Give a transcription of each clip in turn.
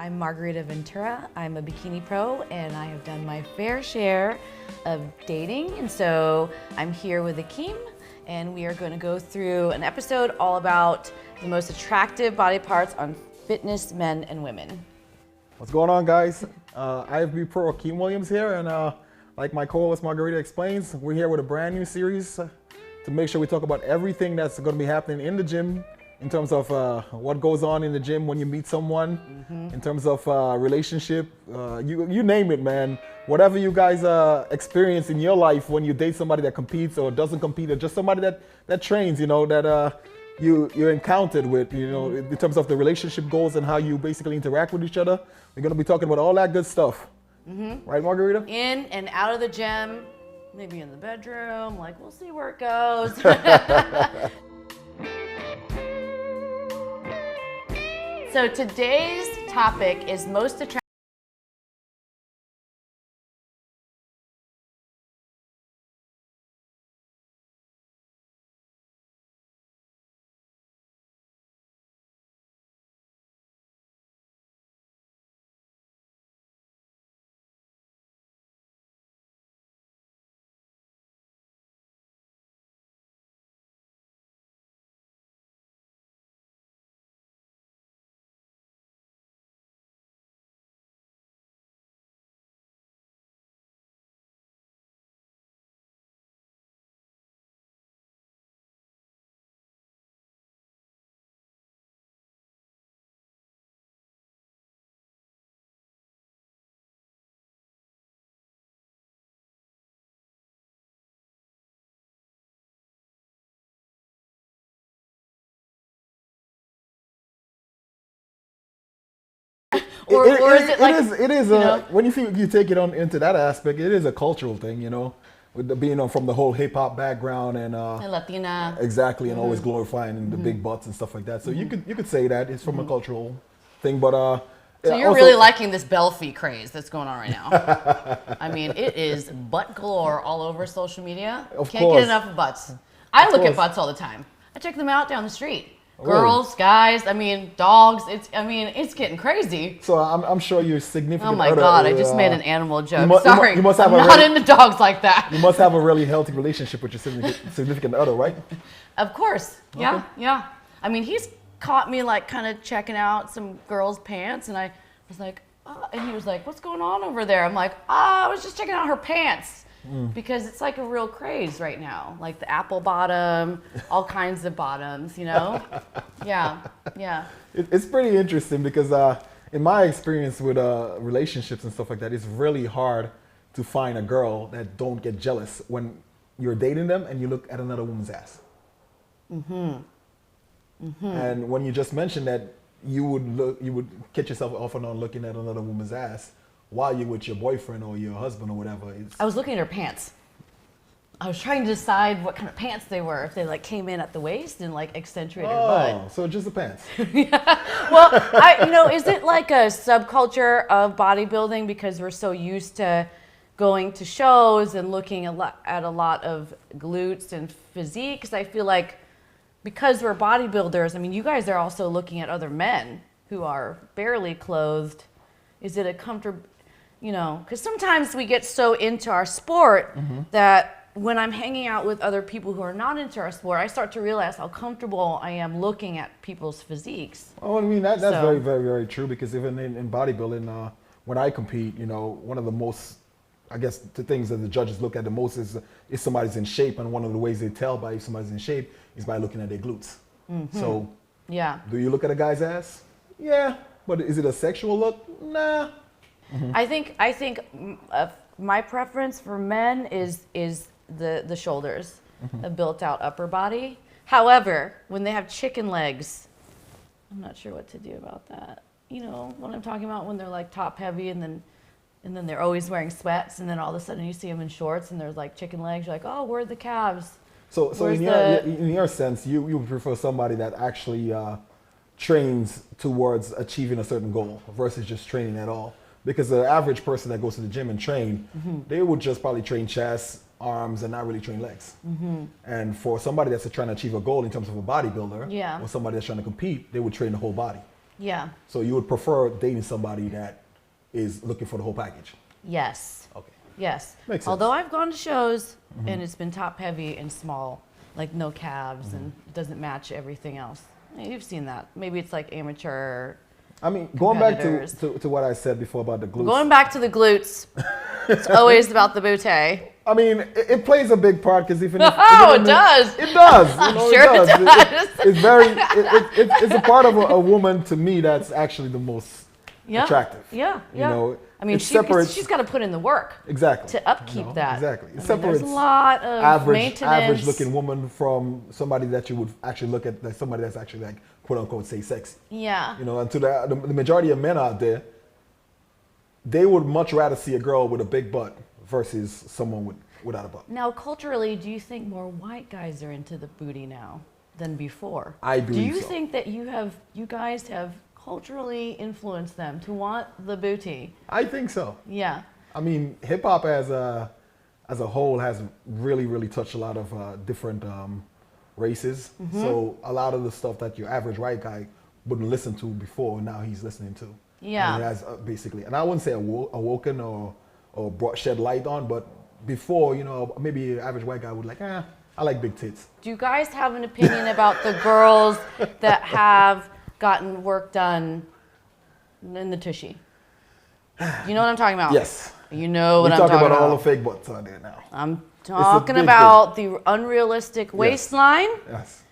I'm Margarita Ventura. I'm a bikini pro and I have done my fair share of dating. And so I'm here with Akim and we are going to go through an episode all about the most attractive body parts on fitness men and women. What's going on, guys? IFB Pro Akim Williams here, and like my co-host Margarita explains, we're here with a brand new series to make sure we talk about everything that's going to be happening in the gym in terms of what goes on in the gym when you meet someone, in terms of relationship, you name it, man. Whatever you guys experience in your life when you date somebody that competes or doesn't compete, or just somebody that trains, you know, that you're encountered with, you know, in terms of the relationship goals and how you basically interact with each other. We're going to be talking about all that good stuff. Right, Margarita? In and out of the gym, maybe in the bedroom, like we'll see where it goes. So today's topic is most attractive. When you take it on into that aspect, it is a cultural thing, you know, with being from the whole hip hop background and Latina. Exactly, and always glorifying the big butts and stuff like that. So you could say that it's from a cultural thing, but so you're really liking this Belfie craze that's going on right now. I mean, it is butt galore all over social media. Can't get enough of butts. I look at butts all the time. I check them out down the street. Girls, guys, I mean, dogs. It's getting crazy. So I'm sure you're significant. Oh my God! I just made an animal joke. You must have I'm not into dogs like that. You must have a really healthy relationship with your significant other, right? Of course. Yeah, Okay. yeah. I mean, he's caught me like kind of checking out some girls' pants, and I was like, oh, and he was like, "What's going on over there?" I'm like, I was just checking out her pants. Because it's like a real craze right now, like the apple bottom, all kinds of bottoms, you know? Yeah. It's pretty interesting because in my experience with relationships and stuff like that, it's really hard to find a girl that don't get jealous when you're dating them and you look at another woman's ass. And when you just mentioned that you would catch yourself off and on looking at another woman's ass while you're with your boyfriend or your husband or whatever. I was looking at her pants. I was trying to decide what kind of pants they were, if they like came in at the waist and like accentuated her butt. Oh, so just the pants. Yeah. Well, is it like a subculture of bodybuilding because we're so used to going to shows and looking at a lot of glutes and physique? Because I feel like because we're bodybuilders, I mean, you guys are also looking at other men who are barely clothed. Is it a comfortable, you know, because sometimes we get so into our sport that when I'm hanging out with other people who are not into our sport, I start to realize how comfortable I am looking at people's physiques. Oh, I mean, that's very, very, very true, because even in bodybuilding, when I compete, you know, one of the most, I guess, the things that the judges look at the most is somebody's in shape, and one of the ways they tell by if somebody's in shape is by looking at their glutes. So, yeah. Do you look at a guy's ass? Yeah. But is it a sexual look? Nah. I think my preference for men is the shoulders, a built out upper body. However, when they have chicken legs, I'm not sure what to do about that. You know what I'm talking about, when they're like top heavy and then they're always wearing sweats, and then all of a sudden you see them in shorts and there's like chicken legs. You're like, oh, where are the calves? So in your sense, you prefer somebody that actually trains towards achieving a certain goal versus just training at all. Because the average person that goes to the gym and train, they would just probably train chest, arms, and not really train legs. And for somebody that's trying to achieve a goal in terms of a bodybuilder, or somebody that's trying to compete, they would train the whole body. Yeah. So you would prefer dating somebody that is looking for the whole package? Yes. Okay. Yes. Makes sense. Although I've gone to shows and it's been top heavy and small, like no calves and it doesn't match everything else. You've seen that. Maybe it's like amateur. I mean, going back Competitors. to what I said before about the glutes. Going back to the glutes, it's always about the booty. I mean, it plays a big part because even if It does. It does. I'm You know, sure it does. It's very. It's a part of a woman to me that's actually the most attractive. Yeah. You know, I mean, it separates. she's got to put in the work Exactly. to upkeep that. Exactly. It I mean, separates there's a lot of maintenance. average looking woman from somebody that you would actually look at, like somebody that's actually like quote unquote say sexy. Yeah. You know, and to the majority of men out there, they would much rather see a girl with a big butt versus someone without a butt. Now, culturally, do you think more white guys are into the booty now than before? I believe Do you so. think that you guys have culturally influenced them to want the booty? I think so. Yeah. I mean, hip hop as a whole has really touched a lot of different races. So a lot of the stuff that your average white guy wouldn't listen to before, now he's listening to. Yeah. And he has basically, and I wouldn't say awoken or shed light on, but before, you know, maybe an average white guy would like, I like big tits. Do you guys have an opinion about the girls that have gotten work done in the tushy? You know what I'm talking about? Yes. You know what We're I'm talking talking about about. all the fake butts on there now. I'm talking big about the unrealistic waistline, Yes.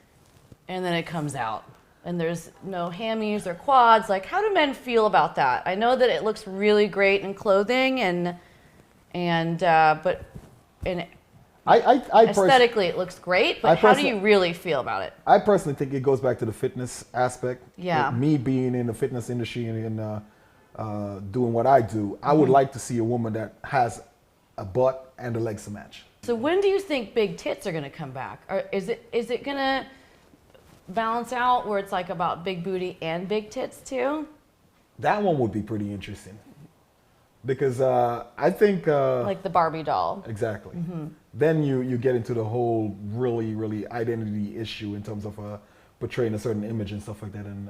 and then it comes out. And there's no hammies or quads. Like, how do men feel about that? I know that it looks really great in clothing, but aesthetically it looks great. But how do you really feel about it? I personally think it goes back to the fitness aspect. Yeah. With me being in the fitness industry and doing what I do, I would like to see a woman that has a butt and the legs to match. So when do you think big tits are going to come back? Or is it going to balance out where it's like about big booty and big tits too? That one would be pretty interesting. Because I think... like the Barbie doll. Exactly. Then you get into the whole really identity issue in terms of portraying a certain image and stuff like that. And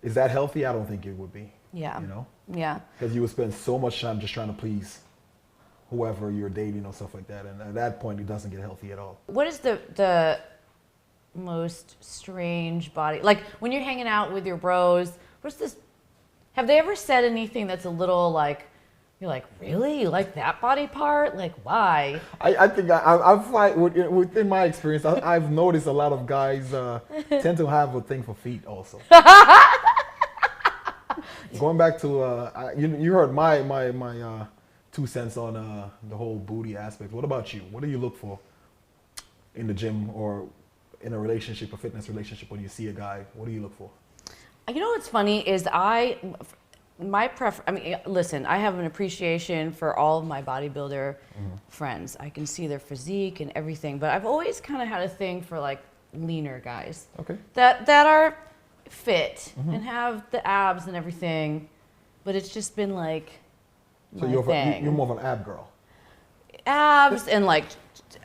is that healthy? I don't think it would be. Yeah. You know? Yeah. Because you would spend so much time just trying to please whoever you're dating or stuff like that. And at that point, it doesn't get healthy at all. What is the most strange body? Like when you're hanging out with your bros, what's this? Have they ever said anything that's a little like, you're like, really? You like that body part? Like, why? I think I find within my experience, I've noticed a lot of guys tend to have a thing for feet also. Going back to, you heard my 2 cents on the whole booty aspect. What about you? What do you look for in the gym or in a relationship, a fitness relationship, when you see a guy? What do you look for? You know what's funny is listen, I have an appreciation for all of my bodybuilder friends. I can see their physique and everything, but I've always kind of had a thing for like leaner guys. Okay. That are fit and have the abs and everything, but it's just been like So my you're thing. more of an ab girl. Abs and like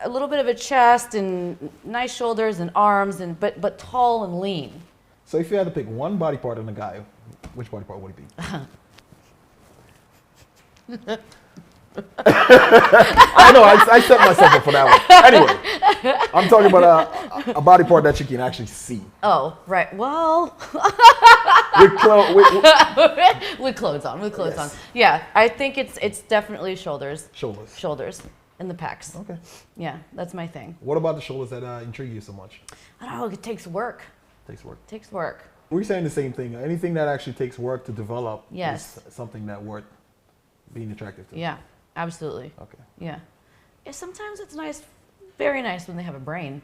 a little bit of a chest and nice shoulders and arms but tall and lean. So if you had to pick one body part in a guy, which body part would it be? I know, I set myself up for that one. Anyway, I'm talking about a body part that you can actually see. Oh, right. Well, with clothes on. Yeah, I think it's definitely shoulders. Shoulders and the pecs. Okay. Yeah, that's my thing. What about the shoulders that intrigue you so much? I don't know. It takes work. Takes work. We're saying the same thing. Anything that actually takes work to develop Yes. is something that worth being attractive to. Yeah, absolutely. Okay. Yeah. Sometimes it's nice, very nice when they have a brain.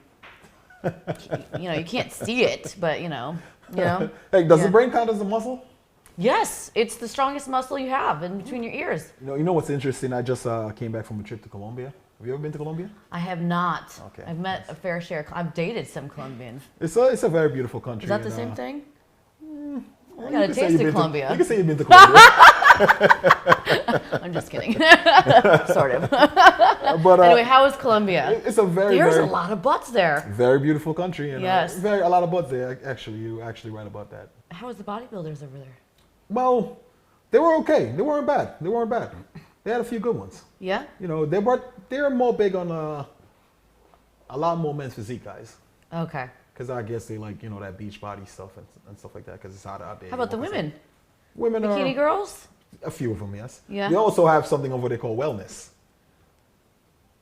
You can't see it, but Hey, does the brain count as a muscle? Yes, it's the strongest muscle you have in between your ears. You know what's interesting? I just came back from a trip to Colombia. Have you ever been to Colombia? I have not. Okay. I've met a fair share. I've dated some Colombians. It's a very beautiful country. Is that the same thing? Well, I got a taste of Colombia. You can say you've been to Colombia. I'm just kidding. Sort of. But anyway, how is Colombia? It's a There's a lot of butts there. very beautiful country. And Yes. a lot of butts there. Actually, you're actually right about that. How was the bodybuilders over there? Well, they were okay. They weren't bad. They weren't bad. They had a few good ones. Yeah? You know, they're more big on a lot more men's physique guys. Okay. Because I guess they like, you know, that beach body stuff and stuff like that because it's hot out there. How about the women? Women Bikini girls? A few of them, yes. Yeah. They also have something over there called wellness,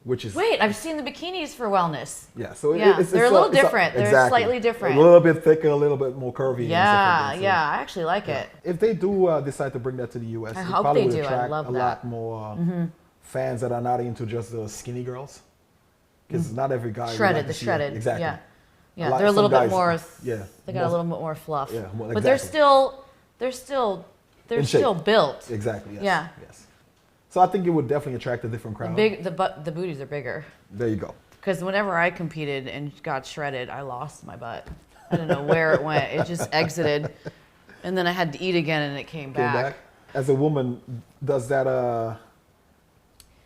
which is... Wait, I've seen the bikinis for wellness. Yeah, so Yeah, they're a little different. They're slightly different. A little bit thicker, a little bit more curvy. Yeah, and stuff like that. So, yeah, I actually like it. if they do decide to bring that to the U.S., I it hope probably they would do. I attract love a that. lot more fans that are not into just the skinny girls. Because not every guy... Shredded, like the shredded. Exactly. Yeah, yeah. They're a little bit more... They got a little bit more fluff. Yeah, well, but they're exactly. still In still shape. built. Exactly, yes. Yeah. Yes. So I think it would definitely attract a different crowd. The booties are bigger. There you go. Because whenever I competed and got shredded, I lost my butt. I don't know where it went. It just exited. And then I had to eat again and it came back. As a woman, does that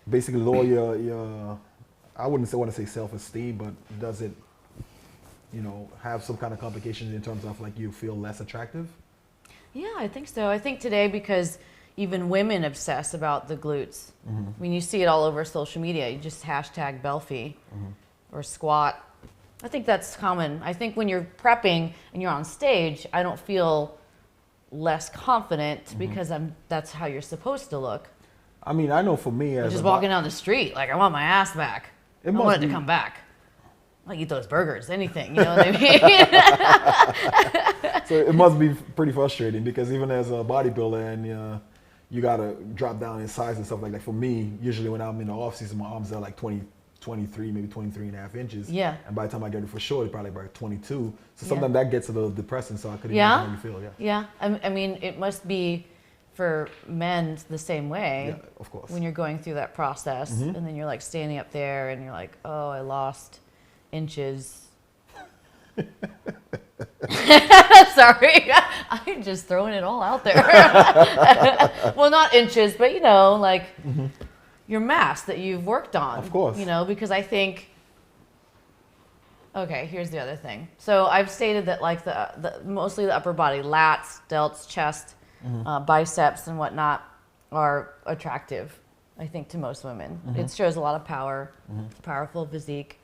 basically lower your I wouldn't want to say self-esteem, but does it, you know, have some kind of complications in terms of like you feel less attractive? Yeah, I think so. I think today because even women obsess about the glutes. I mean, you see it all over social media. You just hashtag Belfie or squat. I think that's common. I think when you're prepping and you're on stage, I don't feel less confident because that's how you're supposed to look. I mean, I know for me as Just walking down the street, like I want my ass back. I want it to come back. I'll eat those burgers, anything, you know what I mean? So it must be pretty frustrating because even as a bodybuilder and you gotta drop down in size and stuff like that. For me, usually when I'm in the off season, my arms are like 23, maybe 23 and a half inches. Yeah. And by the time I get it for short, it's probably about 22. So sometimes that gets a little depressing. So I couldn't Yeah? imagine how you feel. Yeah, I mean, it must be for men the same way. Yeah, of course. When you're going through that process and then you're like standing up there and you're like, oh, I lost inches. Sorry, I'm just throwing it all out there. Well, not inches, but you know, like your mass that you've worked on. Of course. You know, because I think, okay, here's the other thing. So I've stated that like the mostly the upper body, lats, delts, chest, biceps and whatnot are attractive, I think, to most women. It shows a lot of power, powerful physique.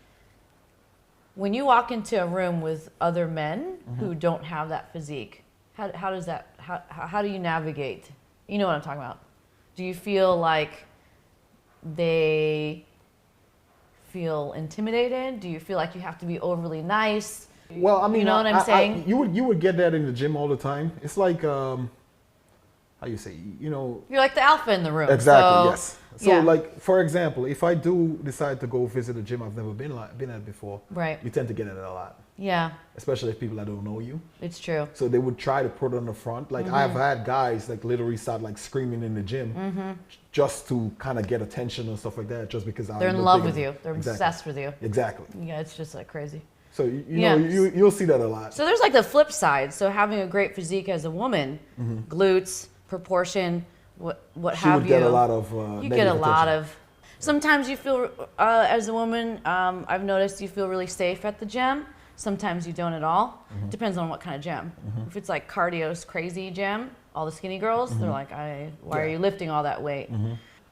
When you walk into a room with other men who don't have that physique, how do you navigate? You know what I'm talking about. Do you feel like they feel intimidated? Do you feel like you have to be overly nice? Well, I mean, you know what I'm saying? You would get that in the gym all the time. It's like, how you say, you know. You're like the alpha in the room. Exactly, so, yes. So yeah. like, for example, if I do decide to go visit a gym I've never been at before, Right. you tend to get it a lot. Yeah, Especially if people that don't know you. it's true. So they would try to put it on the front. Like I've had guys like literally start like screaming in the gym just to kind of get attention and stuff like that, just because They're in love with you. They're obsessed with you. Exactly. Yeah, it's just like crazy. So you know you'll see that a lot. So there's like the flip side. So having a great physique as a woman, glutes, proportion, what She have would you. get a lot of You get a lot of. Sometimes you feel, as a woman, I've noticed you feel really safe at the gym. Sometimes you don't at all. Depends on what kind of gym. If it's like cardio's crazy gym, all the skinny girls, they're like, why are you lifting all that weight?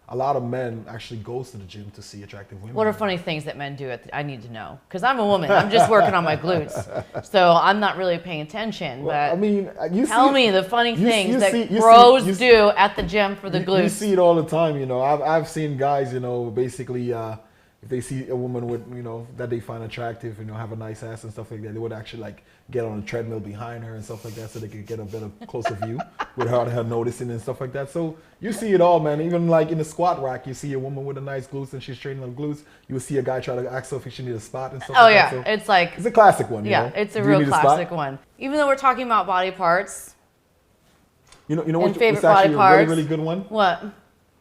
A lot of men actually goes to the gym to see attractive women. What are funny things that men do? I need to know. Because I'm a woman. I'm just working on my glutes. So I'm not really paying attention. Well, but I mean, tell me the funny things you that see- bros do at the gym for the glutes. You see it all the time, you know. I've seen guys, you know, basically if they see a woman with, you know, that they find attractive, you know, have a nice ass and stuff like that, they would actually like get on a treadmill behind her and stuff like that so they could get a better, closer view without her noticing and stuff like that. So you see it all, man. Even like in the squat rack, you see a woman with a nice glutes and she's training her glutes. You will see a guy try to ask her if she needs a spot and stuff Oh like yeah, that. So it's like, it's a classic one. yeah, you know? it's a Do you real need spot? classic one. Even though we're talking about body parts, You know and what? favorite It's actually body a really, parts. really good one. what?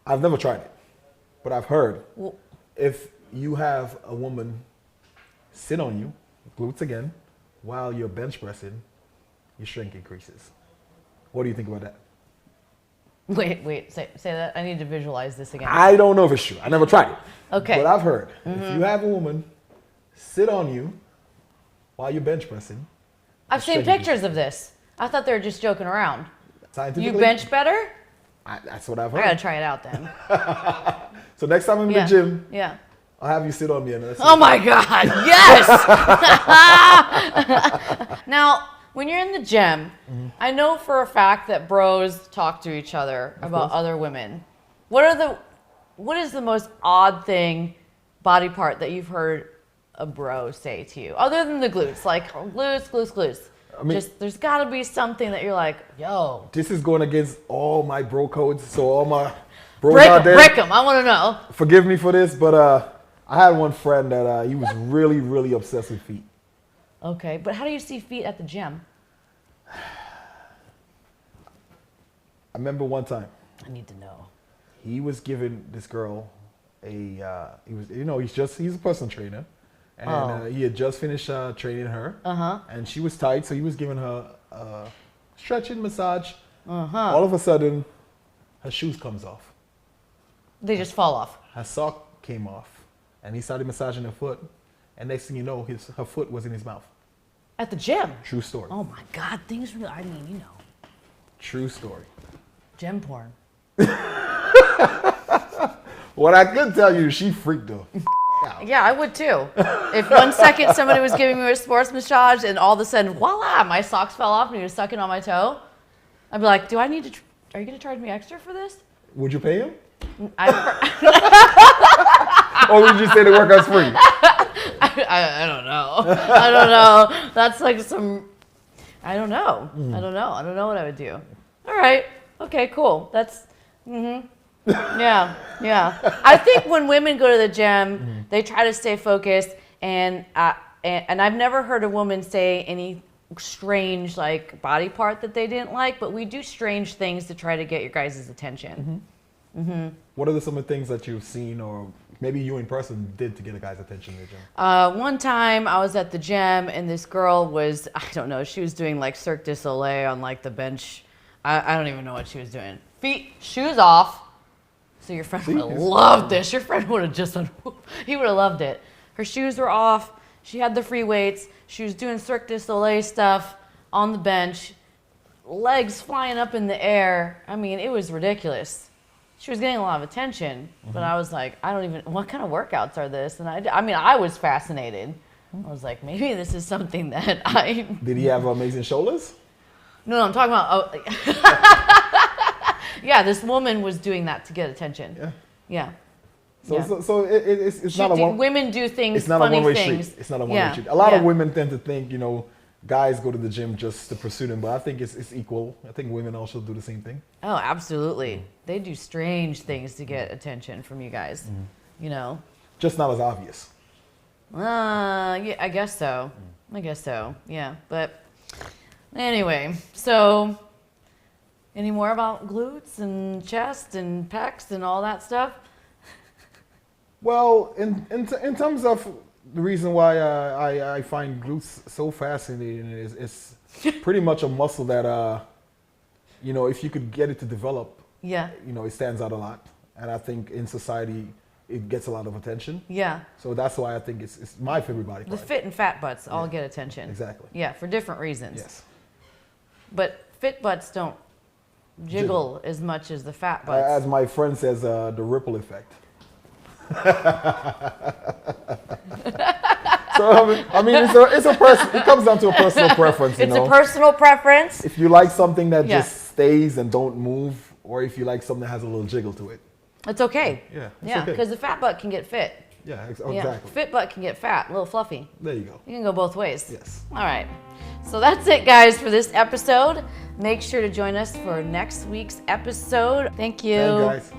I've never tried it, but I've heard Well, if you have a woman sit on you, glutes again, while you're bench pressing, your shrink increases. What do you think about that? wait, say that. I need to visualize this again. I don't know if it's true. I never tried it. Okay. But I've heard if you have a woman sit on you while you're bench pressing, I've seen shrink pictures of this. I thought they were just joking around. Scientifically, You bench better? that's what I've I heard. gotta try it out then. So next time I'm in the gym, Yeah. I'll have you sit on me and let's see. Oh my God, yes! Now, when you're in the gym, I know for a fact that bros talk to each other about other women. What is the most odd thing, body part that you've heard a bro say to you? Other than the glutes, like glutes. I mean, There's gotta be something that you're like, yo. this is going against all my bro codes, so all my bros out there, Break them, I wanna know. forgive me for this, but I had one friend that he was really, really obsessed with feet. Okay, but how do you see feet at the gym? I remember one time I need to know. he was giving this girl he's a personal trainer, and he had just finished training her, and she was tight, so he was giving her a stretching massage. All of a sudden, her shoes comes off. They just fall off. Her sock came off, and he started massaging her foot, and next thing you know, her foot was in his mouth. At the gym? True story. Oh my God, things really, I mean, you know. True story. Gym porn. What I could tell you, she freaked her out. Yeah, I would too. If 1 second somebody was giving me a sports massage and all of a sudden, voila, my socks fell off and he was sucking on my toe, I'd be like, are you going to charge me extra for this? Would you pay him? I Or would you say the workout's free? don't know. I don't know. That's like I don't know. I don't know what I would do. All right. Okay, cool. That's, yeah. I think when women go to the gym, they try to stay focused, and I've never heard a woman say any strange like body part that they didn't like, but we do strange things to try to get your guys' attention. What are some of the things that you've seen, or maybe you in person did to get a guy's attention in the gym? One time I was at the gym and this girl was, I don't know, she was doing like Cirque du Soleil on like the bench. I don't even know what she was doing. Shoes off. So your friend would have loved this. Your friend would have he would have loved it. Her shoes were off. She had the free weights. She was doing Cirque du Soleil stuff on the bench. Legs flying up in the air. I mean, it was ridiculous. She was getting a lot of attention, but I was like, what kind of workouts are this? And I was fascinated. I was like, maybe this is something that Did he have amazing shoulders? No, I'm talking about, yeah, this woman was doing that to get attention. Yeah. So it's not a one. Women do things, It's not funny a one-way things. street. It's not a one-way street. A lot of women tend to think, guys go to the gym just to pursue them, but I think it's equal. I think women also do the same thing. Oh, absolutely. They do strange things to get attention from you guys, Just not as obvious. Yeah, I guess so. Yeah, but anyway, so any more about glutes and chest and pecs and all that stuff? Well, in terms of the reason why I find glutes so fascinating is it's pretty much a muscle that if you could get it to develop, it stands out a lot, and I think in society it gets a lot of attention. Yeah. So that's why I think it's my favorite body part. The fit and fat butts all get attention. Exactly. Yeah, for different reasons. Yes. But fit butts don't jiggle as much as the fat butts. As my friend says, the ripple effect. So it's a person. It comes down to a personal preference. It's a personal preference. If you like something that just stays and don't move, or if you like something that has a little jiggle to it, it's okay. Yeah, because the fat butt can get fit. Yeah, exactly. Fit butt can get fat, a little fluffy. There you go. You can go both ways. Yes. All right. So that's it, guys, for this episode. Make sure to join us for next week's episode. Thank you. Thank you, guys.